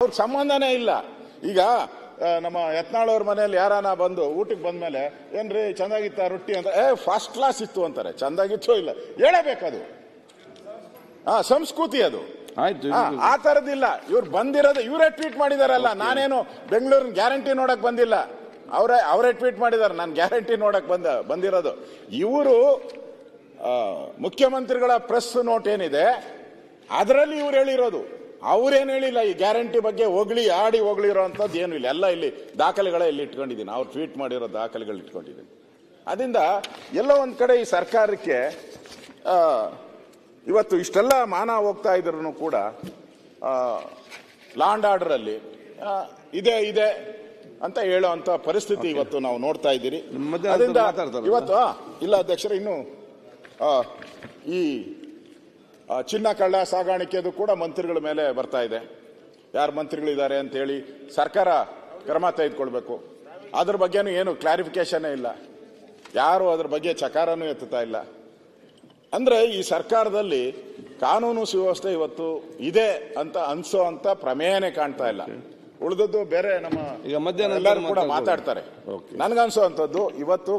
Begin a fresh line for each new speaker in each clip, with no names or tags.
ಅವ್ರಿಗೆ ಸಂಬಂಧನೇ ಇಲ್ಲ. ಈಗ ನಮ್ಮ ಯತ್ನಾಳ್ ಅವ್ರ ಮನೆಯಲ್ಲಿ ಯಾರಾನ ಬಂದು ಊಟಕ್ಕೆ ಬಂದ್ಮೇಲೆ ಏನ್ರಿ ಚಂದಾಗಿತ್ತ ರೊಟ್ಟಿ ಅಂತ, ಫಸ್ಟ್ ಕ್ಲಾಸ್ ಇತ್ತು ಅಂತಾರೆ. ಚಂದಾಗಿತ್ತೋ ಇಲ್ಲ ಹೇಳಬೇಕದು, ಸಂಸ್ಕೃತಿ ಅದು. ಆ ತರದಿಲ್ಲ. ಇವ್ರು ಬಂದಿರೋದು ಇವರೇ ಟ್ವೀಟ್ ಮಾಡಿದಾರಲ್ಲ. ನಾನೇನು ಬೆಂಗಳೂರಿನ ಗ್ಯಾರಂಟಿ ನೋಡಕ್ ಬಂದಿಲ್ಲ, ಅವರೇ ಟ್ವೀಟ್ ಮಾಡಿದಾರೆ. ನಾನು ಗ್ಯಾರಂಟಿ ನೋಡಕ್ ಬಂದಿರೋದು. ಇವರು ಮುಖ್ಯಮಂತ್ರಿಗಳ ಪ್ರೆಸ್ ನೋಟ್ ಏನಿದೆ ಅದರಲ್ಲಿ ಇವ್ರು ಹೇಳಿರೋದು. ಅವ್ರೇನು ಹೇಳಿಲ್ಲ ಈ ಗ್ಯಾರಂಟಿ ಬಗ್ಗೆ ಆಡಿ ಹೊಗಳಿರೋಂಥದ್ದು ಏನು ಇಲ್ಲ. ಎಲ್ಲ ಇಲ್ಲಿ ದಾಖಲೆಗಳೇ ಇಲ್ಲಿ ಇಟ್ಕೊಂಡಿದ್ದೀನಿ. ಅವ್ರು ಟ್ವೀಟ್ ಮಾಡಿರೋ ದಾಖಲೆಗಳು ಇಟ್ಕೊಂಡಿದ್ದೀನಿ. ಅದರಿಂದ ಎಲ್ಲೋ ಒಂದ್ ಕಡೆ ಈ ಸರ್ಕಾರಕ್ಕೆ ಇವತ್ತು ಇಷ್ಟೆಲ್ಲ ಮಾನ ಹೋಗ್ತಾ ಇದ್ರು ಕೂಡ ಲಾ ಅಂಡ್ ಆರ್ಡರ್ ಅಲ್ಲಿ ಇದೆ ಅಂತ ಹೇಳುವಂತ ಪರಿಸ್ಥಿತಿ ಇವತ್ತು ನಾವು ನೋಡ್ತಾ ಇದ್ದೀರಿ. ಅದರಿಂದ ಇವತ್ತು ಇಲ್ಲ ಅಧ್ಯಕ್ಷರೇ, ಇನ್ನು ಈ ಚಿನ್ನ ಕಳ್ಳ ಸಾಗಾಣಿಕೆದು ಕೂಡ ಮಂತ್ರಿಗಳ ಮೇಲೆ ಬರ್ತಾ ಇದೆ. ಯಾರು ಮಂತ್ರಿಗಳಿದ್ದಾರೆ ಅಂತ ಹೇಳಿ ಸರ್ಕಾರ ಕ್ರಮ ತೆಗೆದುಕೊಳ್ಬೇಕು. ಅದ್ರ ಬಗ್ಗೆನೂ ಏನು ಕ್ಲಾರಿಫಿಕೇಶನ್ ಇಲ್ಲ. ಯಾರು ಅದ್ರ ಬಗ್ಗೆ ಚಕಾರನೂ ಎತ್ತುತ್ತಾ ಇಲ್ಲ. ಅಂದ್ರೆ ಈ ಸರ್ಕಾರದಲ್ಲಿ ಕಾನೂನು ಸುವ್ಯವಸ್ಥೆ ಇವತ್ತು ಇದೆ ಅಂತ ಅನ್ಸೋ ಅಂತ ಪ್ರಮೇಯನೇ ಕಾಣ್ತಾ ಇಲ್ಲ. ಉಳಿದದ್ದು ಬೇರೆ ನಮ್ಮ ಎಲ್ಲರೂ ಕೂಡ ಮಾತಾಡ್ತಾರೆ. ನನ್ಗನ್ಸೋ ಅಂತದ್ದು ಇವತ್ತು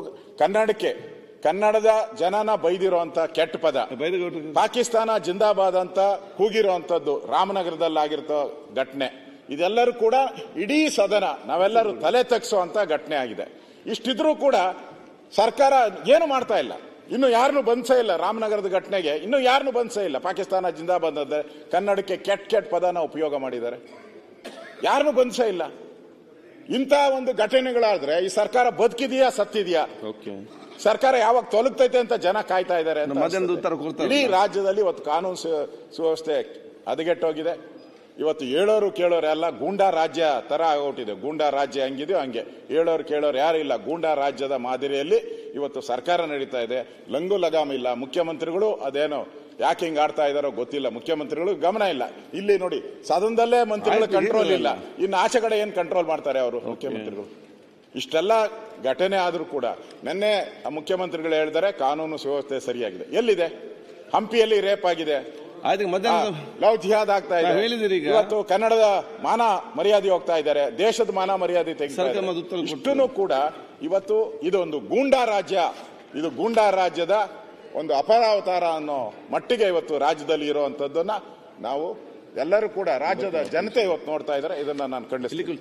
ಕನ್ನಡದ ಜನನ ಬೈದಿರುವಂತ ಕೆಟ್ಟ ಪದ, ಪಾಕಿಸ್ತಾನ ಜಿಂದಾಬಾದ್ ಅಂತ ಕೂಗಿರುವಂತದ್ದು ರಾಮನಗರದಲ್ಲಾಗಿರೋ ಘಟನೆ, ಇದೆಲ್ಲರೂ ಕೂಡ ಇಡೀ ಸದನ ನಾವೆಲ್ಲರೂ ತಲೆ ತಗ್ಸುವಂತ ಘಟನೆ ಆಗಿದೆ. ಇಷ್ಟಿದ್ರೂ ಕೂಡ ಸರ್ಕಾರ ಏನು ಮಾಡ್ತಾ ಇಲ್ಲ. ಇನ್ನು ಯಾರನ್ನು ಬಂಧಿಸೇ ಇಲ್ಲ. ರಾಮನಗರದ ಘಟನೆಗೆ ಇನ್ನು ಯಾರನ್ನು ಬಂಧಿಸೇ ಇಲ್ಲ. ಪಾಕಿಸ್ತಾನ ಜಿಂದಾಬಾದ್ ಅಂದ್ರೆ ಕನ್ನಡಕ್ಕೆ ಕೆಟ್ಟ ಪದನ ಉಪಯೋಗ ಮಾಡಿದ್ದಾರೆ. ಯಾರನ್ನು ಬಂಧಿಸೇ ಇಲ್ಲ. ಇಂಥ ಒಂದು ಘಟನೆಗಳಾದ್ರೆ ಈ ಸರ್ಕಾರ ಬದುಕಿದೆಯಾ ಸತ್ತಿದೆಯಾ? ಸರ್ಕಾರ ಯಾವಾಗ ತೊಲಗ್ತೈತೆ ಅಂತ ಜನ ಕಾಯ್ತಾ ಇದ್ದಾರೆ. ಇಡೀ ರಾಜ್ಯದಲ್ಲಿ ಇವತ್ತು ಕಾನೂನು ಸುವ್ಯವಸ್ಥೆ ಹದಗೆಟ್ಟೋಗಿದೆ. ಇವತ್ತು ಹೇಳೋರು ಕೇಳೋರು ಎಲ್ಲ ಗೂಂಡಾ ರಾಜ್ಯ ತರ ಆಗೋಟಿದೆ. ಗೂಂಡಾ ರಾಜ್ಯ ಹೆಂಗಿದೆಯೋ ಹಂಗೆ ಹೇಳೋರು ಕೇಳೋರು ಯಾರು ಇಲ್ಲ. ಗೂಂಡಾ ರಾಜ್ಯದ ಮಾದರಿಯಲ್ಲಿ ಇವತ್ತು ಸರ್ಕಾರ ನಡೀತಾ ಇದೆ. ಲಂಗು ಲಗಾಮ್ ಇಲ್ಲ. ಮುಖ್ಯಮಂತ್ರಿಗಳು ಅದೇನೋ ಯಾಕೆ ಹಿಂಗ್ ಆಡ್ತಾ ಇದಾರೋ ಗೊತ್ತಿಲ್ಲ. ಮುಖ್ಯಮಂತ್ರಿಗಳು ಗಮನ ಇಲ್ಲ. ಇಲ್ಲಿ ನೋಡಿ ಸದನದಲ್ಲೇ ಮಂತ್ರಿಗಳು ಕಂಟ್ರೋಲ್ ಇಲ್ಲ. ಇನ್ನು ಆಚೆ ಕಡೆ ಏನ್ ಕಂಟ್ರೋಲ್ ಮಾಡ್ತಾರೆ ಅವರು ಮುಖ್ಯಮಂತ್ರಿಗಳು? ಇಷ್ಟೆಲ್ಲ ಘಟನೆ ಆದ್ರೂ ಕೂಡ ನಿನ್ನೆ ಮುಖ್ಯಮಂತ್ರಿಗಳು ಹೇಳಿದರೆ ಕಾನೂನು ಸುವ್ಯವಸ್ಥೆ ಸರಿಯಾಗಿದೆ. ಎಲ್ಲಿದೆ? ಹಂಪಿಯಲ್ಲಿ ರೇಪ್ ಆಗಿದೆ, ಲವ್ ಜಿಹಾದ್ ಆಗ್ತಾ ಇದೆ. ಇವತ್ತು ಕನ್ನಡದ ಮಾನ ಮರ್ಯಾದೆ ಹೋಗ್ತಾ ಇದ್ದಾರೆ. ದೇಶದ ಮಾನ ಮರ್ಯಾದೆ ತೆಗೆದು ಇಷ್ಟನ್ನು ಕೂಡ ಇವತ್ತು ಇದೊಂದು ಗೂಂಡಾ ರಾಜ್ಯ, ಇದು ಗೂಂಡಾ ರಾಜ್ಯದ ಒಂದು ಅಪರಾವತಾರ ಅನ್ನೋ ಮಟ್ಟಿಗೆ ಇವತ್ತು ರಾಜ್ಯದಲ್ಲಿ ಇರುವಂತದ್ದನ್ನ ನಾವು ಎಲ್ಲರೂ ಕೂಡ ರಾಜ್ಯದ ಜನತೆ ಇವತ್ತು ನೋಡ್ತಾ ಇದ್ದಾರೆ. ಇದನ್ನ ನಾನು ಖಂಡಿಸ್ತೀನಿ.